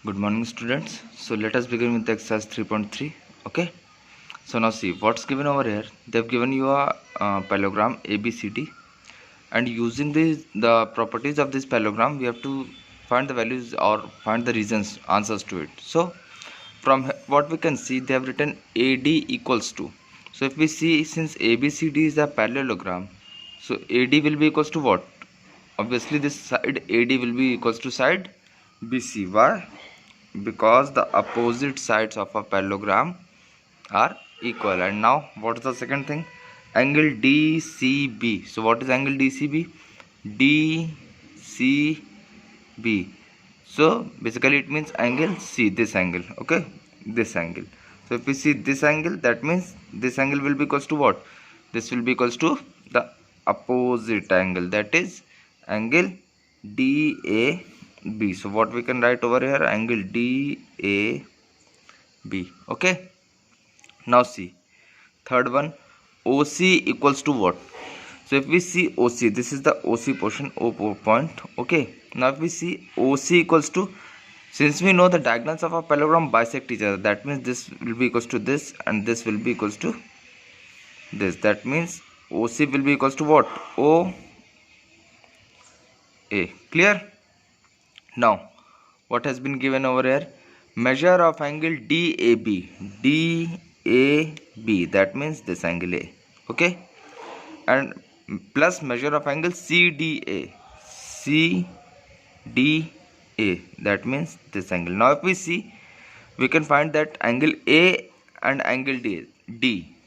Good morning, students. So let us begin with the exercise 3.3. Okay. So now see what's given over here. They've given you a parallelogram ABCD, and using the properties of this parallelogram, we have to find the values or find the reasons answers to it. So from what we can see, they have written AD equals to. So if we see, since ABCD is a parallelogram, so AD will be equals to what? Obviously this side AD will be equals to side BC. Why? Because the opposite sides of a parallelogram are equal. And now what is the second thing? Angle DCB. So what is angle DCB? DCB. So basically it means angle C, this angle. Okay, this angle. So if we see this angle, that means this angle will be equals to what? This will be equals to the opposite angle, that is angle DAB. So what we can write over here? Angle DAB. Okay. Now see third one, OC equals to what? So if we see OC, this is the OC portion, O point. Okay. Now if we see OC equals to, since we know the diagonals of a parallelogram bisect each other, that means this will be equals to this and this will be equals to this. That means OC will be equals to what? OA. Clear? Now what has been given over here? Measure of angle DAB. DAB, that means this angle A. Okay. And plus measure of angle CDA. CDA, that means this angle. Now if we see, we can find that angle A and angle D,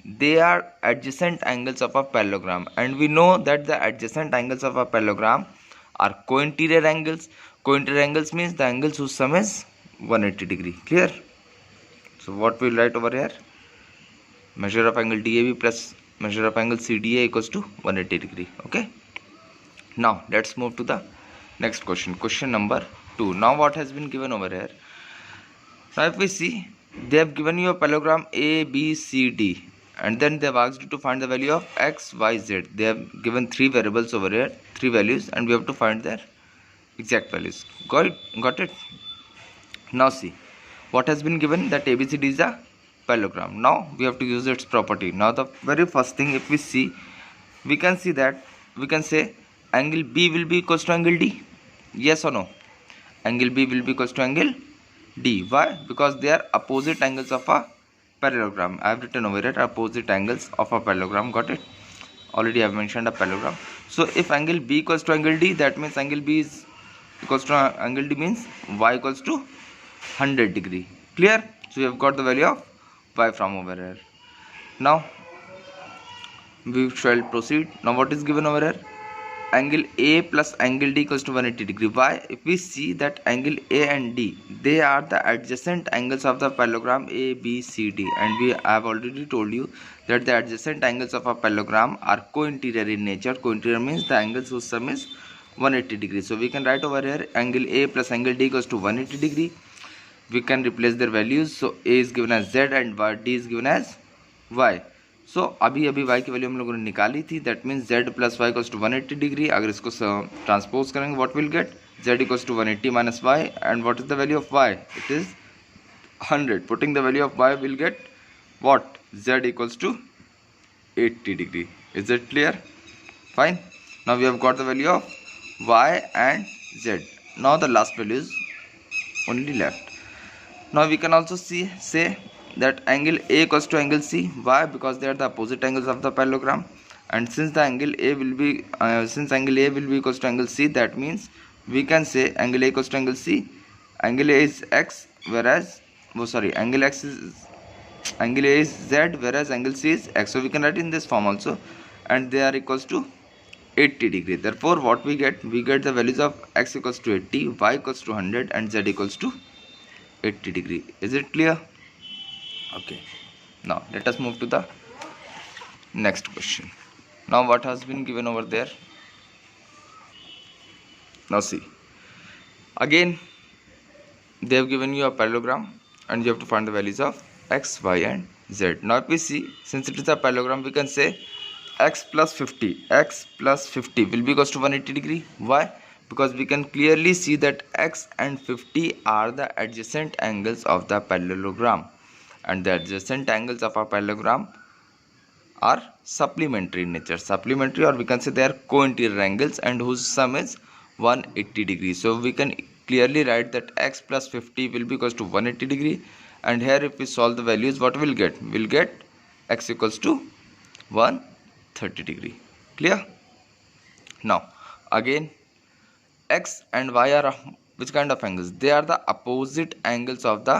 they are adjacent angles of a parallelogram, and we know that the adjacent angles of a parallelogram are co-interior angles. Co-interior angles means the angles whose sum is 180 degree. Clear? So what we'll write over here? Measure of angle DAB plus measure of angle CDA equals to 180 degree. Okay. Now let's move to the next question. Question number 2. Now what has been given over here? Now if we see, they have given you a parallelogram ABCD, and then they have asked you to find the value of x, y, z. They have given 3 variables over here, 3 values, and we have to find their exact values. Got it? Now see what has been given, that ABCD is a parallelogram. Now we have to use its property. Now the very first thing, if we see, we can see that we can say angle B will be equals to angle D. Yes or no? Angle B will be equals to angle D. Why? Because they are opposite angles of a parallelogram. I have written over here opposite angles of a parallelogram. Got it? Already I have mentioned a parallelogram. So if angle B equals to angle D, that means angle B is equals to angle D, means y equals to 100 degree. Clear? So we have got the value of y from over here. Now we shall proceed. Now what is given over here? Angle A plus angle D equals to 180 degree. Why? If we see that angle A and D, they are the adjacent angles of the parallelogram ABCD, and we have already told you that the adjacent angles of a parallelogram are co-interior in nature. Co-interior means the angles whose sum is 180 degree. So we can write over here angle A plus angle D equals to 180 degree. We can replace their values. So A is given as Z and D is given as Y. सो अभी y की value हम लोगों ने निकाली थी. That means z plus y equals to 180 degree. अगर इसको transpose करेंगे, what will get? z equals to 180 minus y, and what is the value of y? It is 100. Putting the value of y will get what? z equals to 80 degree. Is it clear? Fine. Now we have got the value of y and z. Now the last value is only left. Now we can also say that angle A equals to angle C. Why? Because they are the opposite angles of the parallelogram, and since the angle A will be equals to angle C, that means we can say angle A equals to angle C. Angle A is x, whereas angle A is Z, whereas angle C is x. So we can write in this form also, and they are equals to 80 degree. Therefore what we get the values of x equals to 80, y equals to 100, and z equals to 80 degree. Is it clear? Okay. Now let us move to the next question. Now what has been given over there? Now see, again they have given you a parallelogram, and you have to find the values of x, y, and z. Now if we see, since it is a parallelogram, we can say x plus 50 will be equals to 180 degree. Why? because we can clearly see that x and 50 are the adjacent angles of the parallelogram, and the adjacent angles of a parallelogram are supplementary in nature, supplementary, or we can say they are co-interior angles and whose sum is 180 degrees. So we can clearly write that x plus 50 will be equals to 180 degree, and here if we solve the values, what we'll get? We'll get x equals to 130 degree. Clear? Now again, x and y are which kind of angles? They are the opposite angles of the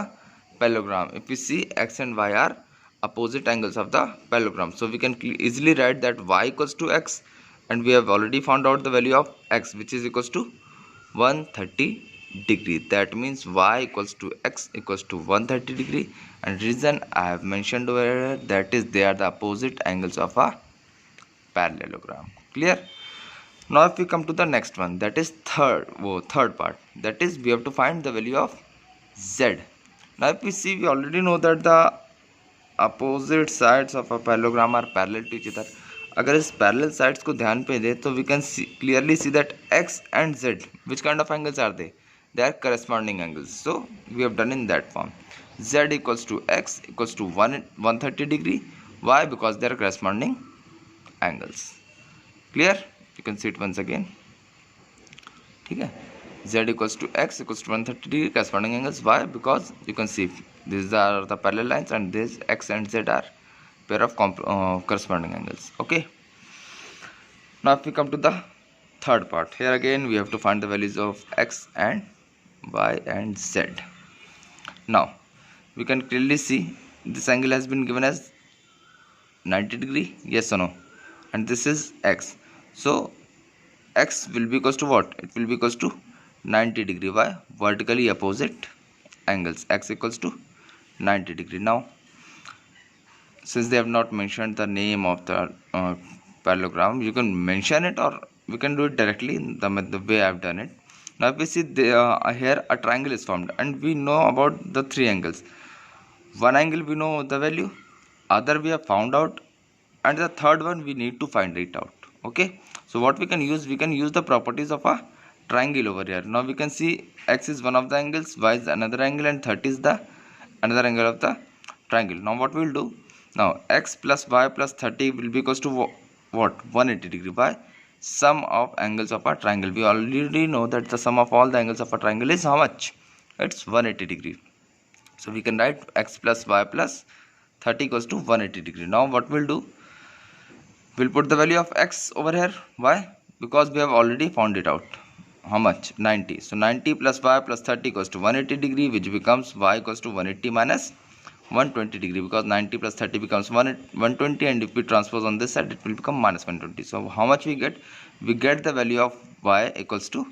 parallelogram. If we see, x and y are opposite angles of the parallelogram, so we can easily write that y equals to x, and we have already found out the value of x, which is equals to 130 degree. That means y equals to x equals to 130 degree, and reason I have mentioned over here, that is they are the opposite angles of a parallelogram. Clear? Now if we come to the next one, that is third part, that is we have to find the value of z. Now if we see, we already know that the opposite sides of a parallelogram are parallel to each other. अगर इस parallel sides को ध्यान पे दे, तो we can clearly see that x and z, which kind of angles are they? They are corresponding angles. So we have done in that form. Z equals to x equals to 130 degree. Why? Because they are corresponding angles. Clear? You can see it once again. ठीक है, z equals to x equals to 130 degree, corresponding angles. Why? Because you can see these are the parallel lines, and these x and z are pair of corresponding angles. Okay, now if we come to the third part, here again we have to find the values of x and y and z. Now we can clearly see this angle has been given as 90 degree, yes or no, and this is x. So x will be equals to what? It will be equals to 90 degree. Why? Vertically opposite angles, x equals to 90 degree. Now since they have not mentioned the name of the parallelogram, you can mention it, or we can do it directly in the way I have done it. Now if we see here a triangle is formed, and we know about the three angles. One angle we know the value, other we have found out, and the third one we need to find it out. Okay, so what we can use the properties of a triangle over here. Now we can see x is one of the angles, y is another angle, and 30 is the another angle of the triangle. Now what we will do, now x plus y plus 30 will be equals to what? 180 degree. By sum of angles of a triangle, we already know that the sum of all the angles of a triangle is how much? It's 180 degree. So we can write x plus y plus 30 equals to 180 degree. Now what we'll do, we'll put the value of x over here. Why? Because we have already found it out. How much? 90. So 90 plus y plus 30 equals to 180 degree, which becomes y equals to 180 minus 120 degree, because 90 plus 30 becomes 120, and if we transpose on this side, it will become minus 120. So how much we get? We get the value of y equals to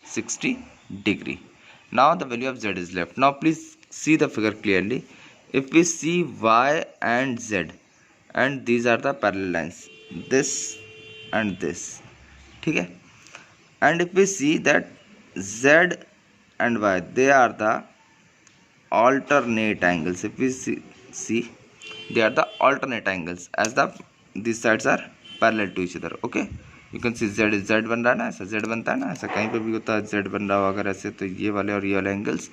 60 degree. Now the value of z is left. Now please see the figure clearly. If we see y and z, and these are the parallel lines, this and this, okay, and if we see that z and y, they are the alternate angles. If we see they are the alternate angles, as these sides are parallel to each other. Okay, you can see z is z बन रहा है ना, ऐसा z बनता है ना, ऐसा कहीं पे भी होता है z बन रहा हो अगर ऐसे, तो ये वाले और ये वाले एंगल्स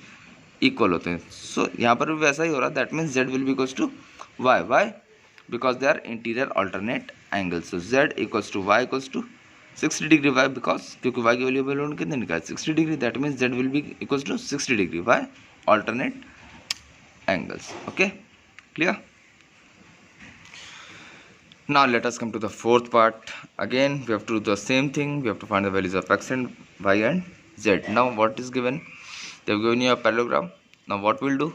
इक्वल होते हैं. सो यहाँ पर भी वैसा ही हो रहा है. That means z will be equals to y. Why? Because they are interior alternate angles. So z equals to y equals to 60 degree. Why? Because क्योंकि y की वैल्यू वैल्यू कितने निकाल 60 degree. That means z will be equals to 60 degree. Why? Alternate angles. Okay, clear? Now let us come to the fourth part. Again we have to do the same thing. We have to find the values of x and y and z. Now what is given? They have given you a parallelogram. Now what we'll do,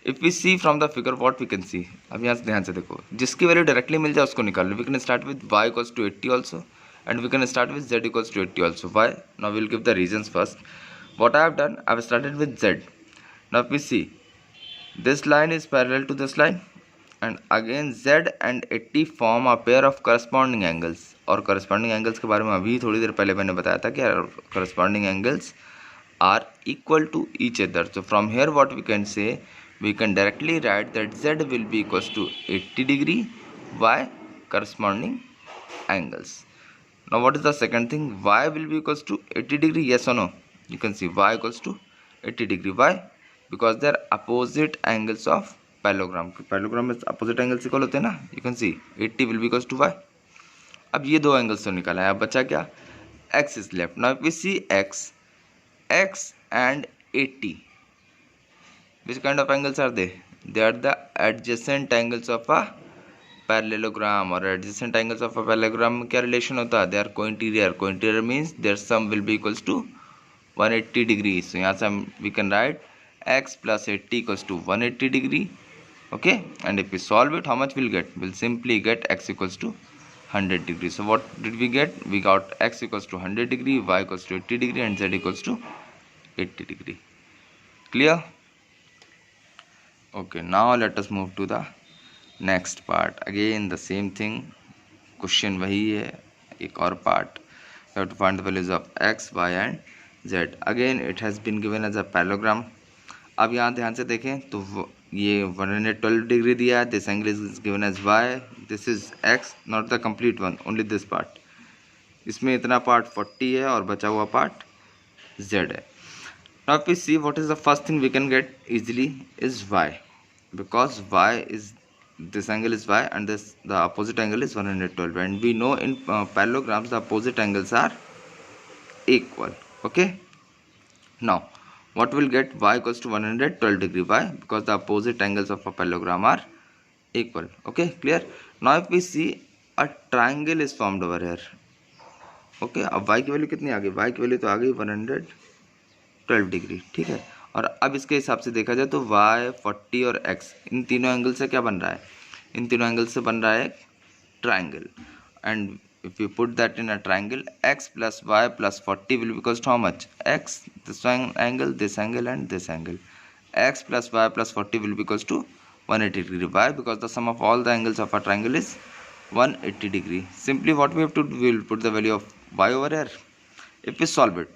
if we see from the figure, what we can see, अब यहाँ से ध्यान से देखो, जिसकी value directly मिल जाए उसको निकाल लो. We can start with y equals to 80 also, and we can start with z equals to 80 also. Why? Now we'll give the reasons first. What I have done, I have started with z. Now if we see, this line is parallel to this line, and again z and 80 form a pair of corresponding angles. और corresponding angles के बारे में अभी थोड़ी देर पहले मैंने बताया था कि corresponding angles are equal to each other. So from here what we can say, we can directly write that z will be equals to 80 degree. Why? Corresponding angles. Now what is the second thing? Y will be equals to 80 degree, yes or no? You can see y equals to 80 degree. Why? Because they are opposite angles of parallelogram. Parallelogram में opposite angles equal होते हैं ना. You can see 80 will be equals to y. अब ये दो angles तो निकाला है, अब बचा क्या? x is left. Now if we see x and 80, which kind of angles are they? They are the adjacent angles of a parallelogram. और adjacent angles of a parallelogram में क्या relation होता है? They are cointerior. Cointerior means their sum will be equals to 180 degree. So यहाँ से we can write x plus 80 equals to 180 degree. Okay, and if we solve it, how much we'll get? We'll simply get x equals to 100 degree. So what did we get? We got x equals to 100 degree, y equals to 80 degree, and z equals to 80 degree. Clear? Okay, now let us move to the next part. Again the same thing, question वही है, एक और part. You have to find the values of x, y and z. Again it has been given as a parallelogram. अब यहाँ ध्यान से देखें तो ये 112 डिग्री दिया है. This angle is given as y, this is x, not the complete one, only this part. इसमें इतना पार्ट 40 है और बचा हुआ पार्ट z है. Now if we see what is the first thing we can get easily is y, because y is, this angle is y and this, the opposite angle is 112, and we know in parallelograms the opposite angles are equal. Okay, now what will get? Y equals to 112 degree. Why? Because the opposite angles of a parallelogram are equal. Okay, clear? Now if we see a triangle is formed over here. Okay, अब y की value कितनी आ गई? y की value तो आ गई 112 degree. ठीक है, और अब इसके हिसाब से देखा जाए तो y, 40 और x, इन तीनों एंगल से क्या बन रहा है? इन तीनों एंगल से बन रहा है triangle. And if you put that in a triangle, x plus y plus 40 will be equals to how much? X, this angle, this angle and this angle. X plus y plus 40 will be equals to 180 degree. Why? Because the sum of all the angles of a triangle is 180 degree. Simply what we have to do, we will put the value of y over here. If we solve it,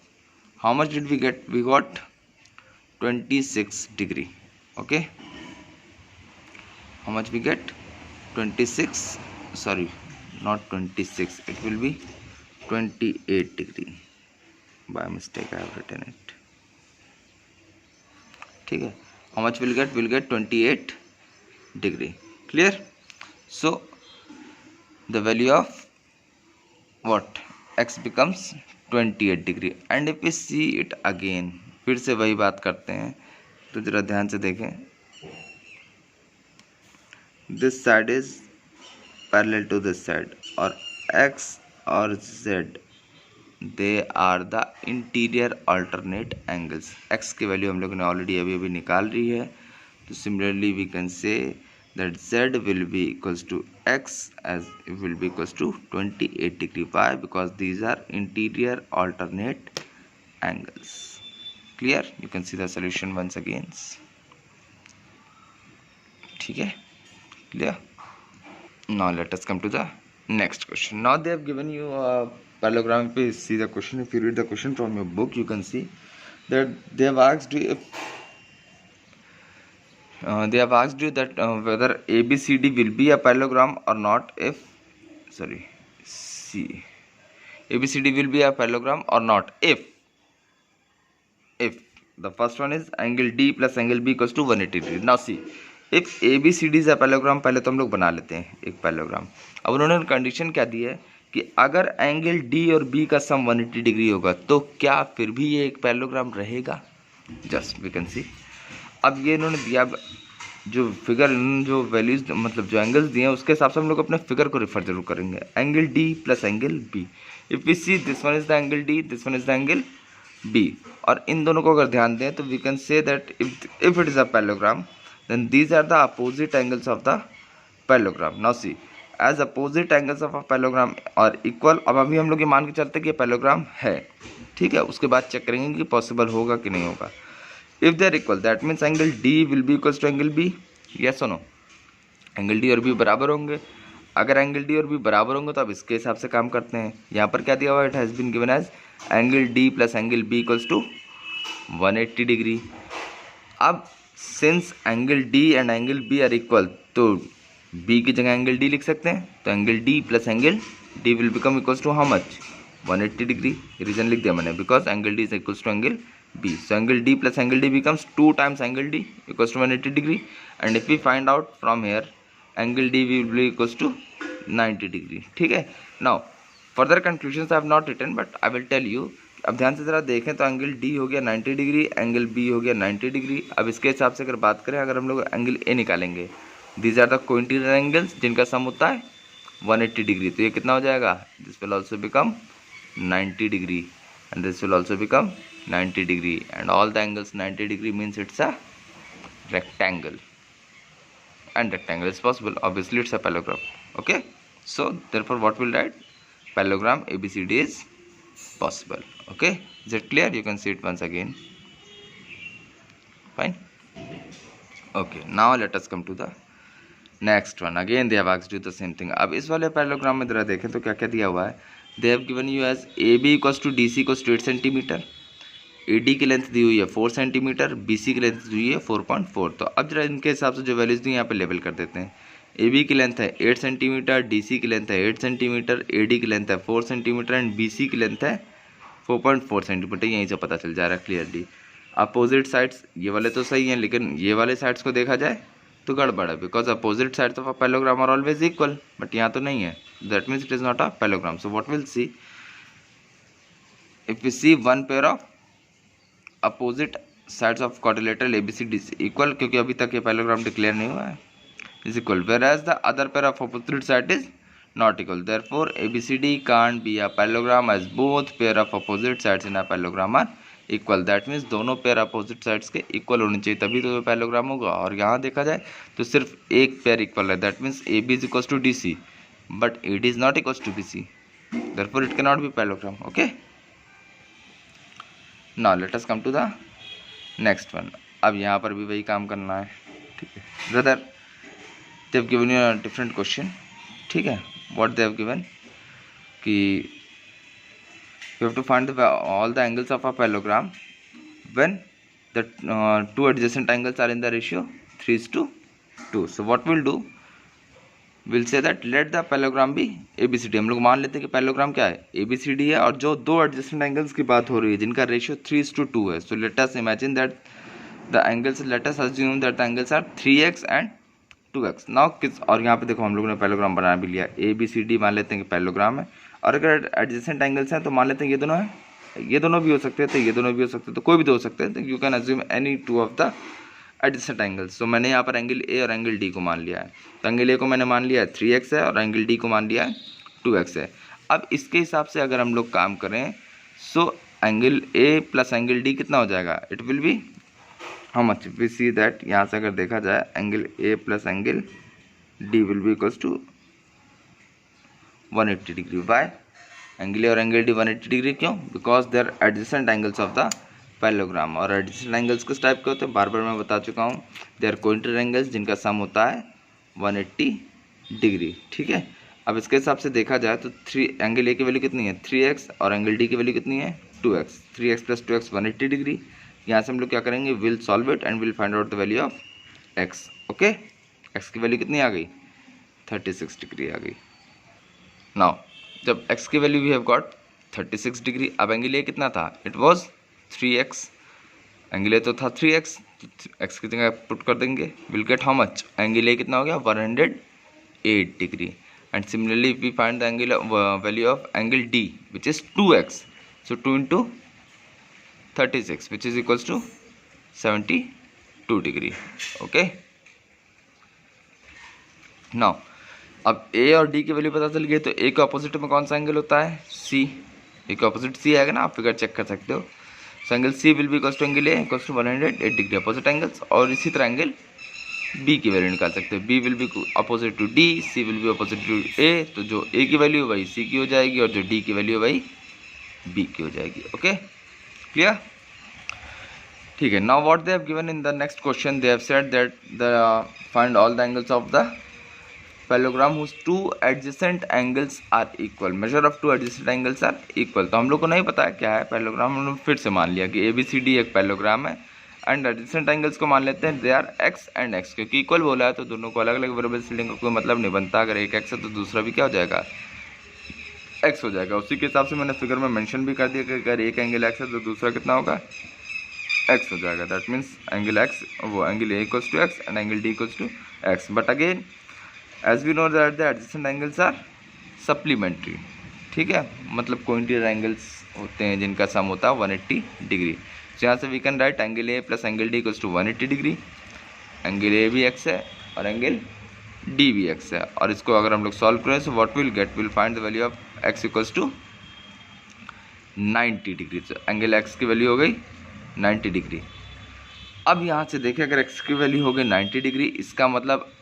how much did we get? We got 26 degree. Okay, how much we get? 26, sorry, not 26, it will be 28 degree. By mistake I have written it. ठीक है, how much will get? Will get 28 degree. Clear? So the value of what? X becomes 28 degree. And if we see it again, फिर से वही बात करते हैं, तो जरा ध्यान से देखें. This side is parallel to this side, और x और z, they are the interior alternate angles. x की वैल्यू हम लोग ने ऑलरेडी अभी निकाल रही है, तो similarly we can say that z will be equals to x as it will be equals to 28 degree. Why? Because these are interior alternate angles. Clear? You can see the solution once again. ठीक है, clear? Now let us come to the next question. Now they have given you a parallelogram. If you see the question, if you read the question from your book, you can see that they have asked you if whether ABCD will be a parallelogram or not. If ABCD will be a parallelogram or not if the first one is angle D plus angle B equals to 180 degree. Now see, if ABCD is a parallelogram, पहले तो हम लोग बना लेते हैं एक parallelogram. अब उन्होंने कंडीशन क्या दी है कि अगर एंगल D और B का सम 180 डिग्री होगा तो क्या फिर भी ये एक पैरेललोग्राम रहेगा? Just we can see. अब ये इन्होंने दिया, जो फिगर, जो वैल्यूज मतलब जो एंगल्स दिए हैं उसके हिसाब से हम लोग अपने फिगर को रेफर जरूर करेंगे. Angle D plus angle B. If we see this one is the angle D, this one is the angle B, और इन दोनों को अगर ध्यान दें तो we can say that if it is a parallelogram, then these are the opposite angles of the parallelogram. Now see, as opposite angles of a parallelogram are equal. अब अभी हम लोग ये मान के चलते हैं कि ये पैरेललोग्राम है, ठीक है. उसके बाद चेक करेंगे कि पॉसिबल होगा कि नहीं होगा. If they are equal, that means angle D will be equals to angle B. Yes or no? Angle D और B बराबर होंगे. अगर एंगल D और B बराबर होंगे तो अब इसके हिसाब से काम करते हैं. यहाँ पर क्या दिया हुआ है? It has been given as angle D plus angle B equals to 180 degree. अब since angle D and angle B are equal, तो B की जगह एंगल D लिख सकते हैं. तो angle D plus angle D will become equals to how much 180 degree. Reason लिख दिया मैंने, because angle D is equals to angle B. So angle D plus angle D becomes 2 times angle D equals to 180 degree, and if we find out from here angle D will be equals to 90 degree. ठीक है. Now further conclusions I have not written but I will tell you. अब ध्यान से ज़रा देखें तो angle D हो गया 90 डिग्री, एंगल B हो गया 90 डिग्री. अब इसके हिसाब से अगर बात करें, अगर हम लोग एंगल A निकालेंगे, दीज आर द कोइंटिनर एंगल्स जिनका सम होता है 180 डिग्री. तो ये कितना हो जाएगा? This will also become 90 degree and this will also become 90 degree, and all the angles 90 degree means it's a rectangle, and rectangle is possible, obviously it's a parallelogram. Okay, so therefore what we'll write, parallelogram ABCD is possible. Okay, is it clear? You can see it once again. Fine. Okay, now let us come to the next one. Again they have asked you the same thing. अब इस वाले parallelogram में जरा देखें तो क्या क्या दिया हुआ है. They have given you as AB equals to DC equals to 8 centimetre, AD की लेंथ दी हुई है 4 सेंटीमीटर, BC की लेंथ दी हुई है 4.4. तो अब जरा इनके हिसाब से जो वैल्यूज दी यहाँ पे लेवल कर देते हैं. AB की लेंथ है 8 सेंटीमीटर, DC की लेंथ है 8 सेंटीमीटर, AD की लेंथ है 4 सेंटीमीटर एंड BC की लेंथ है 4.4 सेंटीमीटर. यहीं से पता चल जा रहा है क्लियरली. अपोजिट साइड्स ये वाले तो सही हैं, लेकिन ये वाले साइड्स को देखा जाए तो गड़बड़ है, because opposite sides of a parallelogram are always equal, but यहाँ तो नहीं है. That means it is not a parallelogram. So what we'll see, if we see one pair of opposite sides of quadrilateral ABCD is equal, क्योंकि अभी तक ये parallelogram declare नहीं हुआ है, is equal, whereas the other pair of opposite side is not equal. Therefore ABCD can't be a parallelogram as both pair of opposite sides in a parallelogram are equal. That means दोनों pair opposite sides के equal होने चाहिए, तभी तो parallelogram होगा. और यहाँ देखा जाए तो सिर्फ एक पेयर इक्वल है. That means AB is equals to DC but AD is not equals to BC, therefore it cannot be parallelogram. Okay, now let us come to the next one. अब यहाँ पर भी वही काम करना है. ठीक है brother, they have given you a different question. ठीक है, what they have given कि you have to find all the angles of a parallelogram when the two adjacent angles are in the ratio 3:2. So what we'll do, will say that let the parallelogram be ABCD. हम लोग मान लेते हैं कि parallelogram क्या है, ABCD है, और जो दो एडजेसेंट एंगल्स की बात हो रही है जिनका रेशियो 3:2 है. So let us imagine that the angles, let us assume that the angles are 3x and 2x. Now किस, और यहाँ पे देखो हम लोगों ने पैरेललोग्राम बना भी लिया. ABCD मान लेते हैं कि पैरेललोग्राम है, और अगर एडजेसेंट एंगल्स हैं तो मान लेते हैं ये दोनों है, ये दोनों भी हो सकते हैं, तो ये दोनों भी हो सकते हैं, तो कोई भी दो हो सकते हैं. तो you can assume any two of the adjacent angles. तो मैंने यहाँ पर एंगल A और एंगल D को मान लिया है. तो एंगल A को मैंने मान लिया है 3x है, और एंगल D को मान लिया है 2x है. अब इसके हिसाब से अगर हम लोग काम करें, so angle A plus angle D कितना हो जाएगा, it will be how much. We see that यहाँ से अगर देखा जाए angle A plus angle D will be equals to 180 degree. Why angle A और एंगल D 180 डिग्री क्यों? Because they are adjacent angles of the parallelogram. और adjacent angles किस type के होते हैं, बार बार मैं बता चुका हूँ. दे आर कोइंटर एंगल्स जिनका सम होता है 180 डिग्री. ठीक है, अब इसके हिसाब से देखा जाए तो एंगल A की वैल्यू कितनी है 3x, और एंगल D की वैल्यू कितनी है 2x. 3x plus 2x 180 degree. यहाँ से हम लोग क्या करेंगे, will solve it and will find out the value of x. Okay, x की वैल्यू कितनी आ गई, 36 डिग्री आ गई. नाउ जब x की value we have got 36 degree, अब एंगल A कितना था, it was 3x. Angle A तो था 3x, x की जगह पुट कर देंगे, will get how much, angle A कितना हो गया 108 degree. And similarly we find the angle value of angle D which is 2x. So 2 into 36 which is equals to 72 degree. Okay, now अब A और D की value पता चल गई, तो A के अपोजिट में कौन सा एंगल होता है, C. A के अपोजिट C आएगा ना, आप फिगर चेक कर सकते हो. So angle C will be equals to angle A equals to 108 degree opposite angles. और इसी तरह एंगल B की वैल्यू निकाल सकते हैं. B will be opposite to D, C will be opposite to A. तो जो A की वैल्यू वही C की हो जाएगी, और जो D की वैल्यू वही B की हो जाएगी. Okay, clear. ठीक है, now what they have given in the next question, they have said that the find all the angles of the parallelogram whose two adjacent angles are equal. measure of two adjacent angles are equal. तो हम लोग को नहीं पता है क्या है parallelogram, हम लोग फिर से मान लिया कि ABCD एक पैरेललोग्राम है, एंड एडजेसेंट एंगल्स को मान लेते हैं they are x and x. क्योंकि इक्वल बोला है तो दोनों को अलग अलग वेरिएबल से लेने का कोई मतलब नहीं बनता. अगर एक x है तो दूसरा भी क्या हो जाएगा एक्स हो जाएगा। उसी के हिसाब से मैंने फिगर में मेंशन भी कर दिया कि अगर एक एंगल एक्स है तो दूसरा कितना होगा, एक्स हो जाएगा। दैट मीन्स एंगल एक्स, वो angle A equals to x and angle D equals to x. But again as we know that the adjacent angles are supplementary, ठीक है, मतलब कोइंटियर एंगल्स होते हैं जिनका सम होता है 180 डिग्री। तो यहाँ से we can write angle A plus angle D equals to 180 degree. Angle A भी एक्स है और एंगल डी भी एक्स है, और इसको अगर हम लोग सॉल्व करें तो what will get, will find the value of x equals to 90 degree. तो एंगल एक्स की वैल्यू हो गई 90 डिग्री। अब यहाँ से देखें अगर एक्स की वैल्यू हो गई 90 डिग्री, इसका मतलब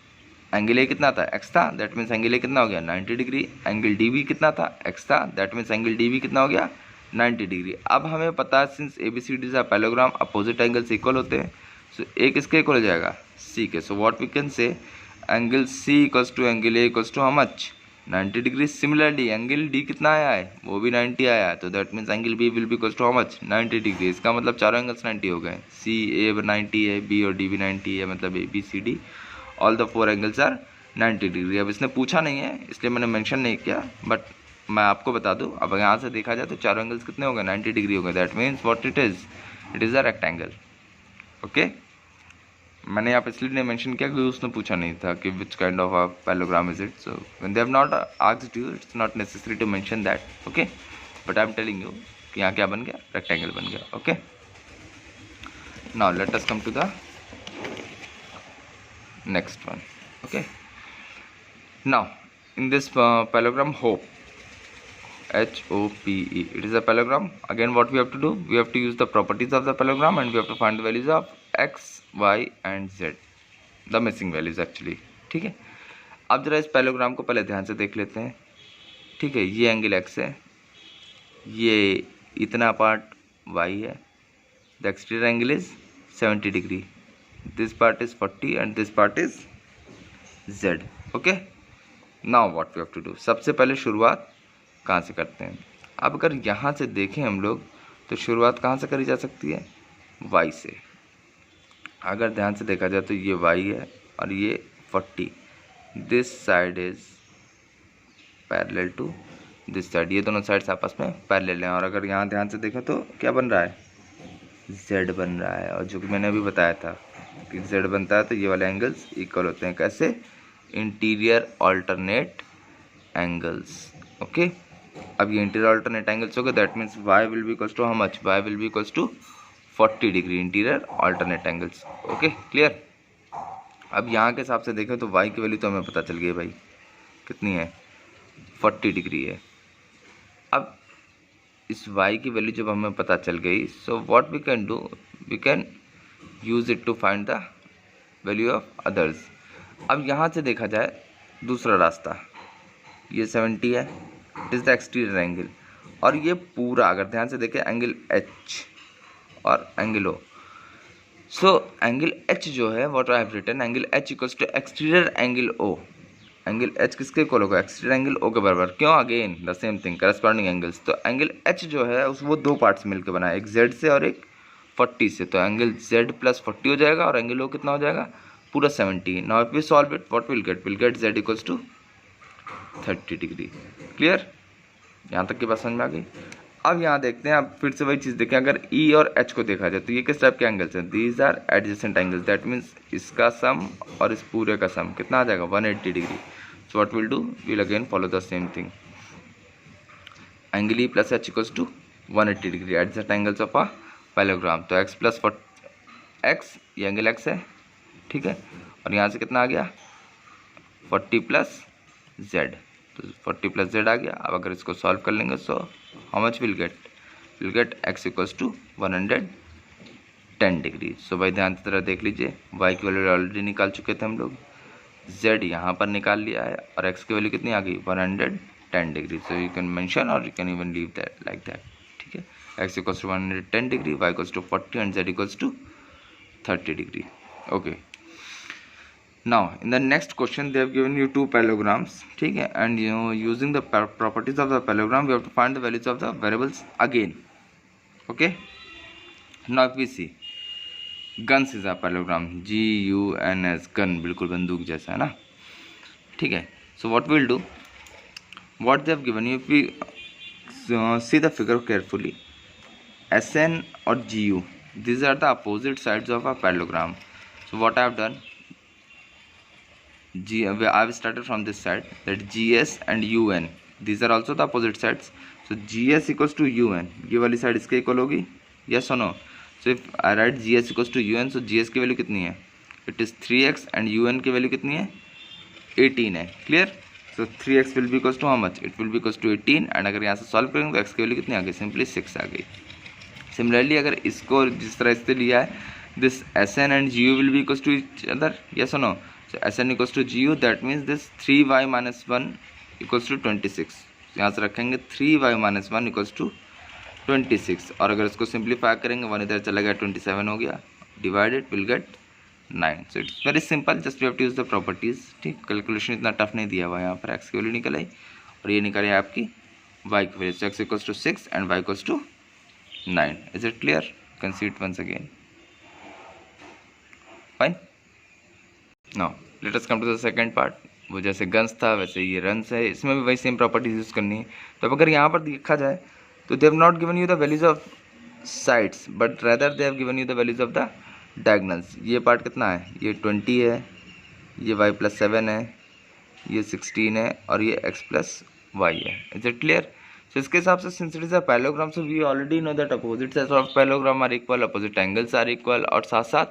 एंगल ए कितना था, एक्स था, दैट मीन्स एंगल ए कितना हो गया 90 डिग्री। एंगल डी भी कितना था, एक्स था, दैट मीन्स एंगल डी भी कितना हो गया 90 डिग्री। अब हमें पता है since A B C D parallelogram opposite angles equal होते हैं, सो ए किसके इक्वल हो जाएगा, सी के। So what we can say angle C equals to angle A equals to how much, 90 degree. Similarly angle D कितना आया है, वो भी 90 आया है, तो that means angle B will be equals to how much, 90 degree. इसका मतलब चारों एंगल्स 90 हो गए, सी ए 90 है, बी और डी भी 90 है, मतलब A B C D all the 4 angles are 90 degree. अब इसने पूछा नहीं है इसलिए मैंने मेंशन नहीं किया, बट मैं आपको बता दूं अब यहाँ से देखा जाए तो चारों एंगल्स कितने हो गए 90 डिग्री हो गए। That means what it is a rectangle. Okay, मैंने यहाँ पे इसलिए नहीं मेंशन किया क्योंकि उसने पूछा नहीं था कि which kind of a parallelogram is it. So when they have not asked you it's not necessary to mention that. Okay, but I am telling you कि यहाँ क्या बन गया, रेक्टेंगल बन गया। Okay, now let us come to the next one. Okay, now in this parallelogram HOPE, HOPE, it is a parallelogram. Again what we have to do, we have to use the properties of the parallelogram and we have to find the values of x, y and z, the missing values actually। ठीक है, अब जरा इस parallelogram को पहले ध्यान से देख लेते हैं। ठीक है, ये एंगल x है, ये इतना पार्ट y है, the exterior angle is 70 degree, this part is 40 and this part is z। okay, now what we have to do, सबसे पहले शुरुआत कहाँ से करते हैं। अब अगर यहाँ से देखें हम लोग तो शुरुआत कहाँ से करी जा सकती है, y से। अगर ध्यान से देखा जाए तो ये y है और ये 40, this side is parallel to this side, ये दोनों साइड्स आपस में पैरेलल हैं। और अगर यहाँ ध्यान से देखा तो क्या बन रहा है, z बन रहा है। और जो कि मैंने अभी बताया था कि z बनता है तो ये वाले एंगल्स इक्वल होते हैं। कैसे, इंटीरियर ऑल्टरनेट एंगल्स। ओके, अब ये इंटीरियर ऑल्टरनेट एंगल्स हो गए, that means y will be equals to how much, y will be equals to 40 degree interior alternate angles. Okay, clear. अब यहाँ के हिसाब से देखें तो y की वैल्यू तो हमें पता चल गई भाई कितनी है, 40 डिग्री है। अब इस y की वैल्यू जब हमें पता चल गई, so what we can do, we can use it to find the value of others. अब यहाँ से देखा जाए दूसरा रास्ता, ये 70 है, it is the exterior angle, और ये पूरा अगर ध्यान से देखें एंगल H और angle O। So angle H जो है what I have written, angle H equals to exterior angle O। Angle H किसके इक्वल होगा, एक्सटीरियर एंगल O के बराबर। क्यों, again the same thing, corresponding angles. तो एंगल H जो है उस वो दो पार्ट्स मिलकर बना है, एक Z से और एक 40 से। तो एंगल Z प्लस 40 हो जाएगा और एंगल O कितना हो जाएगा, पूरा 70। Now if we solve it what will get Z equals to 30 degree. Clear, यहाँ तक की बात समझ में आ गई। अब यहाँ देखते हैं, अब फिर से वही चीज़ देखें, अगर E और H को देखा जाए तो ये किस टाइप के एंगल्स हैं, these are adjacent angles, that means इसका सम और इस पूरे का सम कितना आ जाएगा, 180 degree. So what will do, will again follow the same thing, angle E plus H equals to 180 degree, adjacent angles of a parallelogram. तो x प्लस x, ये एंगल x है, ठीक है, और यहाँ से कितना आ गया 40 प्लस z, तो 40 प्लस z आ गया। अब अगर इसको सॉल्व कर लेंगे so how much will get x equals to 110 degree. So भाई ध्यान से तरह देख लीजिए, y की वैल्यू ऑलरेडी निकाल चुके थे हम लोग, z यहाँ पर निकाल लिया है और x की वैल्यू कितनी आ गई 110 degree. So you can mention और you can even leave that like that. ठीक है, x equals to 110 degree, y equals to 40 and z equals to 30 degree. Okay, now in the next question they have given you two parallelograms, ठीक है, and you know using the properties of the parallelogram we have to find the values of the variables again। okay, now if we see guns is a parallelogram, GUNS, gun, बिल्कुल बंदूक जैसा है ना, ठीक है। so what we'll do, what they have given you, if we see the figure carefully. SN or GU, these are the opposite sides of a parallelogram. So what I have done, I have started from this side, that GS and UN, these are also the opposite sides. So GS equals to UN, ये वाली side इसके equal होगी, yes or no? So if I write GS equals to UN, so GS की value कितनी है, it is 3x and UN की value कितनी है, 18 है. Clear? So 3x will be equals to how much, it will be equals to 18. And अगर यहाँ से सॉल्व करेंगे तो x की वैल्यू कितनी आ गई, सिंपली 6 आ गई. सिमिलरली अगर इसको जिस तरह से लिया है, this SN and GU will be equals to each other, yes और no? So SN equals to GU, that means this 3y minus 1 equals to 26. यहाँ से रखेंगे 3y माइनस 1 इक्वल्स टू 26. और अगर इसको सिंप्लीफाई करेंगे 1 इधर चला गया, 27 हो गया, divided will get 9. So it's very simple, just we have to use the properties. ठीक, कैलकुलेशन इतना टफ नहीं दिया हुआ है. यहाँ पर x की वैल्यू निकल आई और ये निकल आई आपकी y की value. x equals to 6 and y equals to 9. Is it clear? Can see it once again. Fine. Now let us come to the second part. वो जैसे गन्स था वैसे ये रन्स है, इसमें भी वही सेम प्रॉपर्टीज यूज करनी है. तो अगर यहाँ पर देखा जाए तो दे have not given you the values of sides, but rather they have given you the values of the diagonals. ये पार्ट कितना है, ये 20 है, ये y प्लस 7 है, ये 16 है और ये x प्लस वाई है. Is it clear? सो इसके हिसाब से since it is a parallelogram, so we already know that opposite sides of parallelogram are equal, opposite angles are equal, और साथ साथ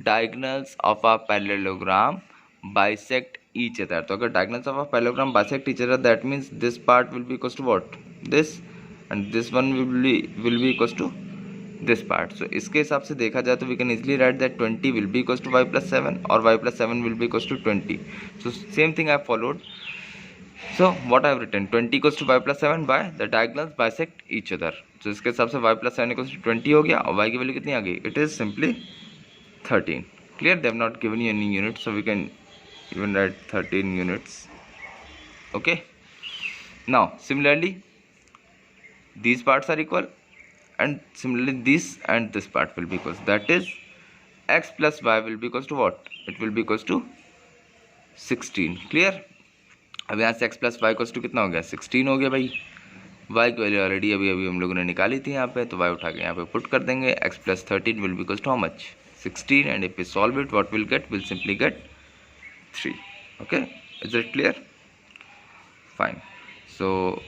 diagonals of a parallelogram bisect each other. तो अगर diagonals of a parallelogram bisect each other, that means this part will be equals to what, this, and this one will be equals to this part. So इसके हिसाब से देखा जाए तो we can easily write that 20 will be equals to y plus 7 और y plus 7 will be equals to 20. So same thing I have followed. So what I have written, 20 equals to y plus 7 by the diagonals bisect each other. सो इसके हिसाब से y plus 7 equals to 20 हो गया और y की value कितनी आ गई, it is simply 13. Clear? They have not given you any unit, so we can even write 13 units. Okay. Now similarly these parts are equal, and similarly this and this part will be equal, that is x plus y will be equals to what, it will be equals to 16. clear? अब यहाँ से x plus y equals to कितना हो गया, 16 हो गया भाई. y की वैल्यू ऑलरेडी अभी हम लोगों ने निकाली थी यहाँ पे, तो y उठा के यहाँ पे पुट कर देंगे. x plus 13 will be equals to how much, 16, and if we solve it what we'll get, we'll simply get 3. okay, is it clear? Fine. So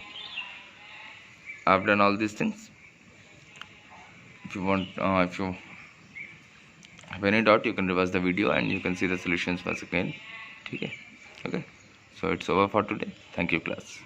I've done all these things. If you want, if you have any doubt, you can reverse the video and you can see the solutions once again. Okay. So it's over for today. Thank you, class.